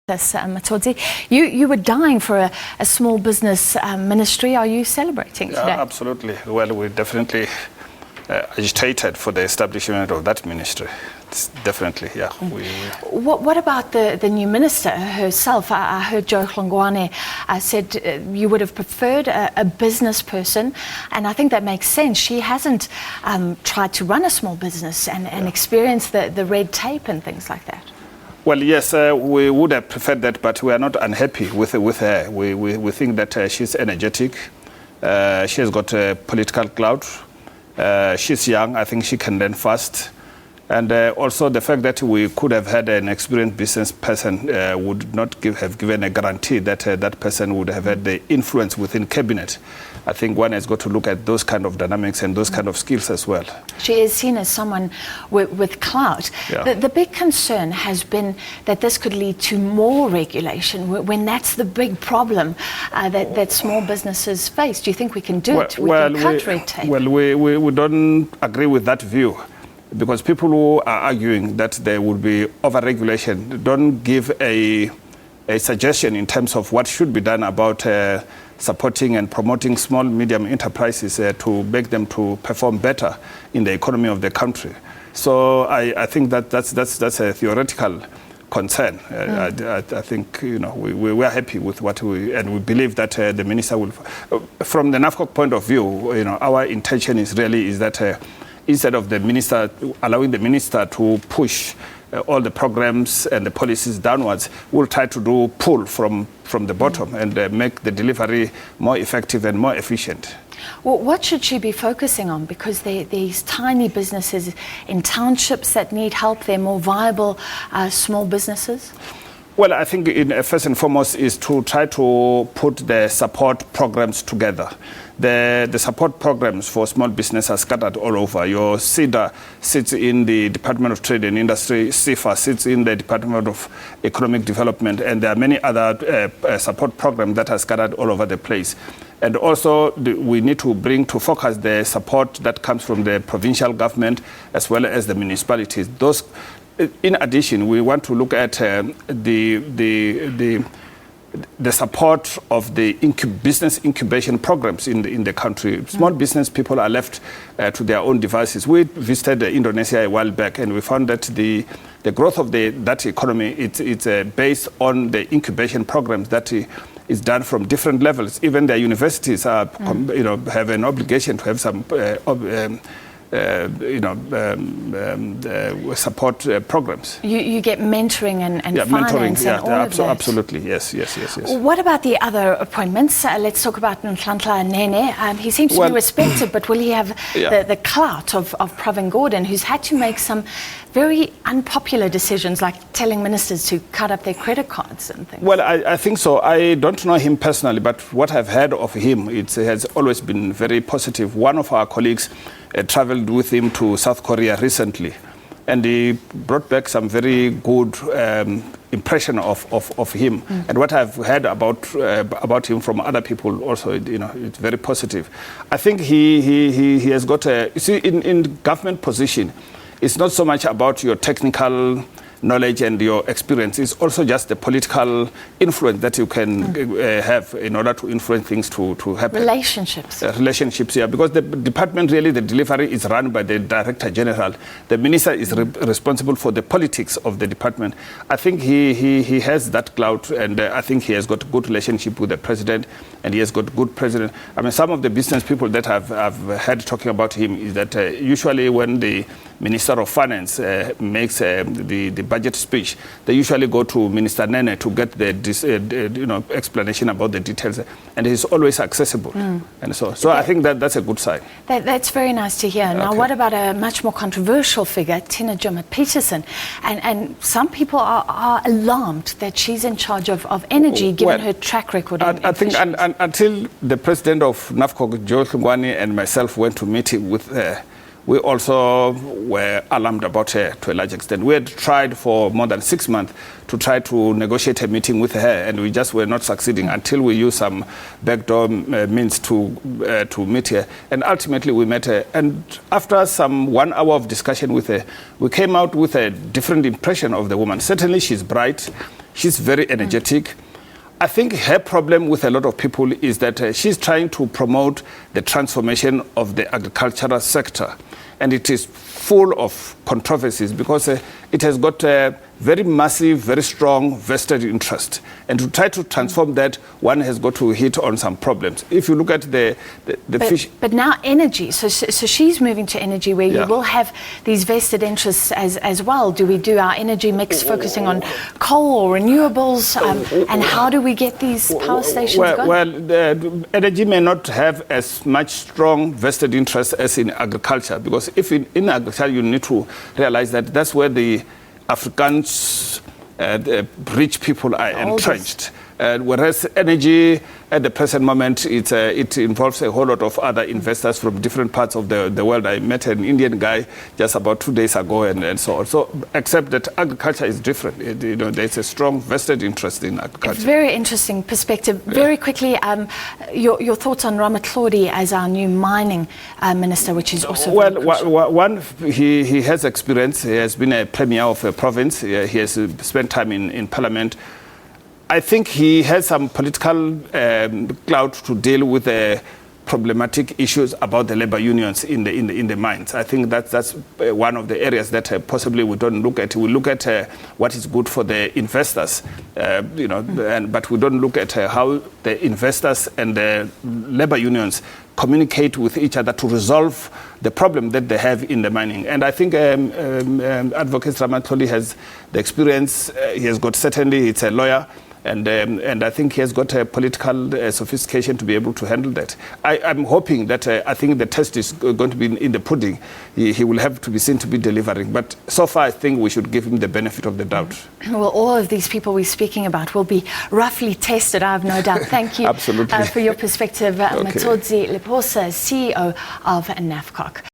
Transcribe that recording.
Matodzi, you were dying for a small business ministry. Are you celebrating today? Absolutely. Well, we definitely agitated for the establishment of that ministry. It's definitely, yeah. What about the new minister herself? I heard Nhlanhla Nene said you would have preferred a business person, and I think that makes sense. She hasn't tried to run a small business and experience the red tape and things like that. Well, yes, we would have preferred that, but we are not unhappy with her. We think that she's energetic. She has got political clout. She's young. I think she can learn fast. And also the fact that we could have had an experienced business person would not have given a guarantee that that person would have had the influence within cabinet. I think one has got to look at those kind of dynamics and those kind of skills as well. She is seen as someone with clout. Yeah. The big concern has been that this could lead to more regulation when that's the big problem that small businesses face. Do you think we can do it? We can cut red tape? Well, we don't agree with that view, because people who are arguing that there would be over-regulation don't give a suggestion in terms of what should be done about supporting and promoting small, medium enterprises to make them to perform better in the economy of the country. So I think that's a theoretical concern. I think we are happy with what and we believe that the minister will. From the NAFCOC point of view, our intention is that instead of the minister allowing the minister to push all the programs and the policies downwards, we'll try to do pull from the bottom and make the delivery more effective and more efficient. Well, what should she be focusing on? Because these tiny businesses in townships that need help, they're more viable small businesses? Well, I think first and foremost is to try to put the support programs together. The support programs for small business are scattered all over. Your CEDA sits in the Department of Trade and Industry, CIFA sits in the Department of Economic Development, and there are many other support programs that are scattered all over the place. And also, we need to bring to focus the support that comes from the provincial government as well as the municipalities. Those, in addition, we want to look at the support of the business incubation programs in the country. Small business people are left to their own devices. We visited Indonesia a while back, and we found that the growth of that economy it's based on the incubation programs that is done from different levels. Even their universities are, have an obligation to have some support programs. You get mentoring and finance and all of that. Absolutely, yes. What about the other appointments? Let's talk about Nhlanhla Nene. He seems to be respected, but will he have the clout of Pravin Gordhan, who's had to make some very unpopular decisions, like telling ministers to cut up their credit cards and things? Well, I think so. I don't know him personally, but what I've heard of him, it has always been very positive. One of our colleagues traveled with him to South Korea recently, and he brought back some very good impression of him. And what I've heard about him from other people also, it's very positive. I think he has got you see, in government position, it's not so much about your technical knowledge and your experience. It's also just the political influence that you can have in order to influence things to happen. Relationships. Relationships, yeah, because the department, really, the delivery is run by the Director General. The minister is responsible for the politics of the department. I think he has that clout, and I think he has got a good relationship with the president, and he has got good president. I mean, some of the business people that I've heard talking about him is that usually when the Minister of Finance makes the budget speech, they usually go to Minister Nene to get the explanation about the details, and he's always accessible. And so I think that's a good sign. That's very nice to hear. Now, what about a much more controversial figure, Joemat Petersen? And some people are alarmed that she's in charge of energy, given her track record. I think until the president of NAFCOC, Joemat, and myself went to meet him with we also were alarmed about her to a large extent. We had tried for more than 6 months to try to negotiate a meeting with her, and we just were not succeeding until we used some backdoor means to meet her. And ultimately we met her, and after some 1 hour of discussion with her, we came out with a different impression of the woman. Certainly she's bright, she's very energetic. I think her problem with a lot of people is that she's trying to promote the transformation of the agricultural sector. And it is full of controversies because it has got a very massive, very strong vested interest. And to try to transform that, one has got to hit on some problems. If you look at the fish... But now energy, so she's moving to energy where you will have these vested interests as well. Do we do our energy mix focusing on coal or renewables? And how do we get these power stations going? Well, the energy may not have as much strong vested interest as in agriculture, because if in agriculture you need to realize that that's where the Africans, the rich people are entrenched. Whereas energy at the present moment, it involves a whole lot of other investors from different parts of the world. I met an Indian guy just about 2 days ago and so on. So, except that agriculture is different. There's a strong vested interest in agriculture. Very interesting perspective. Very quickly, your thoughts on Ramatlhodi as our new mining minister, which is also one, he has experience. He has been a premier of a province. He has spent time in parliament. I think he has some political clout to deal with the problematic issues about the labor unions in the mines. I think that's one of the areas that possibly we don't look at. We look at what is good for the investors, but we don't look at how the investors and the labor unions communicate with each other to resolve the problem that they have in the mining. And I think Advocate Ramatlhodi has the experience. He has got, certainly, it's a lawyer. And I think he has got a political sophistication to be able to handle that. I'm hoping that I think the test is going to be in the pudding. He will have to be seen to be delivering. But so far, I think we should give him the benefit of the doubt. Well, all of these people we're speaking about will be roughly tested, I have no doubt. Thank you Absolutely. For your perspective, Okay. Matodzi Leposa, CEO of NAFCOC.